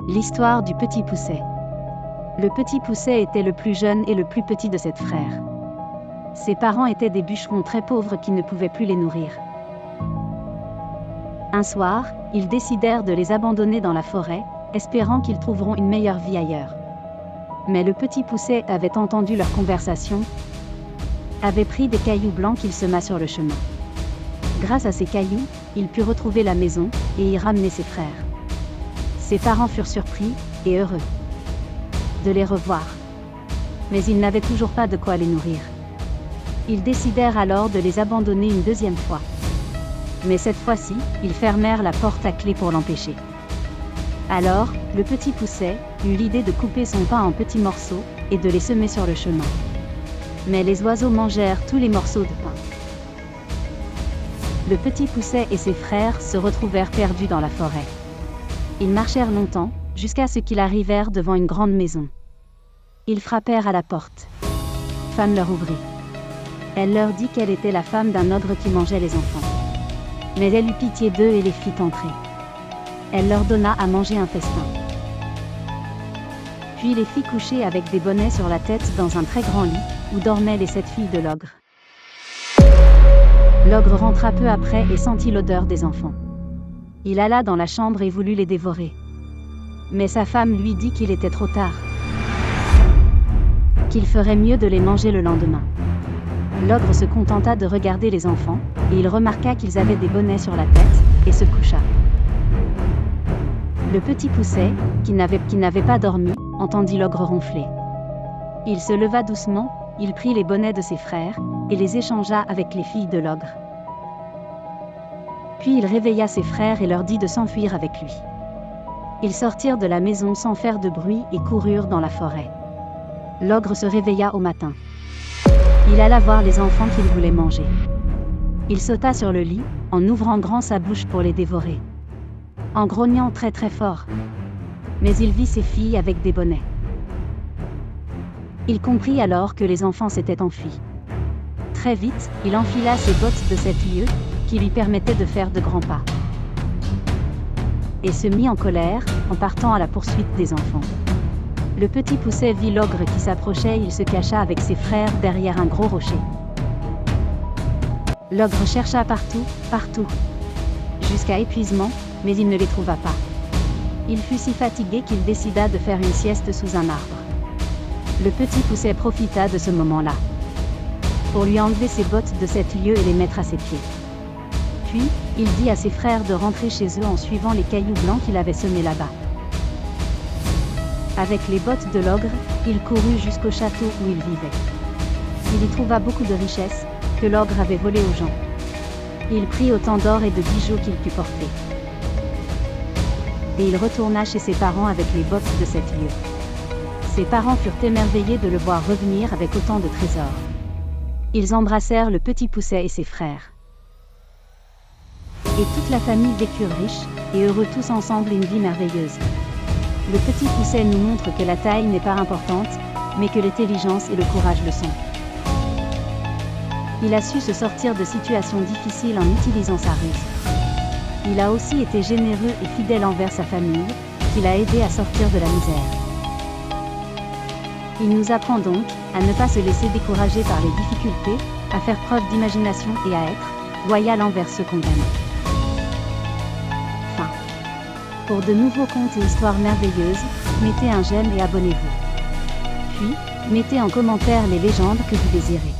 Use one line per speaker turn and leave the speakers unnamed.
L'histoire du petit Pousset. Le petit Pousset était le plus jeune et le plus petit de sept frères. Ses parents étaient des bûcherons très pauvres qui ne pouvaient plus les nourrir. Un soir, ils décidèrent de les abandonner dans la forêt, espérant qu'ils trouveront une meilleure vie ailleurs. Mais le petit Pousset avait entendu leur conversation, avait pris des cailloux blancs qu'il sema sur le chemin. Grâce à ces cailloux, il put retrouver la maison et y ramener ses frères. Ses parents furent surpris et heureux de les revoir. Mais ils n'avaient toujours pas de quoi les nourrir. Ils décidèrent alors de les abandonner une deuxième fois. Mais cette fois-ci, ils fermèrent la porte à clé pour l'empêcher. Alors, le petit Pousset eut l'idée de couper son pain en petits morceaux et de les semer sur le chemin. Mais les oiseaux mangèrent tous les morceaux de pain. Le petit Pousset et ses frères se retrouvèrent perdus dans la forêt. Ils marchèrent longtemps, jusqu'à ce qu'ils arrivèrent devant une grande maison. Ils frappèrent à la porte. Femme leur ouvrit. Elle leur dit qu'elle était la femme d'un ogre qui mangeait les enfants. Mais elle eut pitié d'eux et les fit entrer. Elle leur donna à manger un festin. Puis les fit coucher avec des bonnets sur la tête dans un très grand lit, où dormaient les 7 filles de l'ogre. L'ogre rentra peu après et sentit l'odeur des enfants. Il alla dans la chambre et voulut les dévorer. Mais sa femme lui dit qu'il était trop tard, qu'il ferait mieux de les manger le lendemain. L'ogre se contenta de regarder les enfants, et il remarqua qu'ils avaient des bonnets sur la tête, et se coucha. Le petit Pousset, qui n'avait pas dormi, entendit l'ogre ronfler. Il se leva doucement, il prit les bonnets de ses frères, et les échangea avec les filles de l'ogre. Puis il réveilla ses frères et leur dit de s'enfuir avec lui. Ils sortirent de la maison sans faire de bruit et coururent dans la forêt. L'ogre se réveilla au matin. Il alla voir les enfants qu'il voulait manger. Il sauta sur le lit, en ouvrant grand sa bouche pour les dévorer, en grognant très très fort. Mais il vit ses filles avec des bonnets. Il comprit alors que les enfants s'étaient enfuis. Très vite, il enfila ses bottes de 7 lieues, qui lui permettaient de faire de grands pas. Et se mit en colère, en partant à la poursuite des enfants. Le petit Pousset vit l'ogre qui s'approchait, il se cacha avec ses frères derrière un gros rocher. L'ogre chercha partout, jusqu'à épuisement, mais il ne les trouva pas. Il fut si fatigué qu'il décida de faire une sieste sous un arbre. Le petit Pousset profita de ce moment-là pour lui enlever ses bottes de 7 lieues et les mettre à ses pieds. Puis, il dit à ses frères de rentrer chez eux en suivant les cailloux blancs qu'il avait semés là-bas. Avec les bottes de l'ogre, il courut jusqu'au château où il vivait. Il y trouva beaucoup de richesses, que l'ogre avait volées aux gens. Il prit autant d'or et de bijoux qu'il put porter. Et il retourna chez ses parents avec les bottes de 7 lieues. Ses parents furent émerveillés de le voir revenir avec autant de trésors. Ils embrassèrent le petit Pousset et ses frères. Et toute la famille vécurent riches, et heureux tous ensemble une vie merveilleuse. Le petit Pousset nous montre que la taille n'est pas importante, mais que l'intelligence et le courage le sont. Il a su se sortir de situations difficiles en utilisant sa ruse. Il a aussi été généreux et fidèle envers sa famille, qui l'a aidé à sortir de la misère. Il nous apprend donc à ne pas se laisser décourager par les difficultés, à faire preuve d'imagination et à être loyal envers ceux qu'on aime. Fin. Pour de nouveaux contes et histoires merveilleuses, mettez un j'aime et abonnez-vous. Puis, mettez en commentaire les légendes que vous désirez.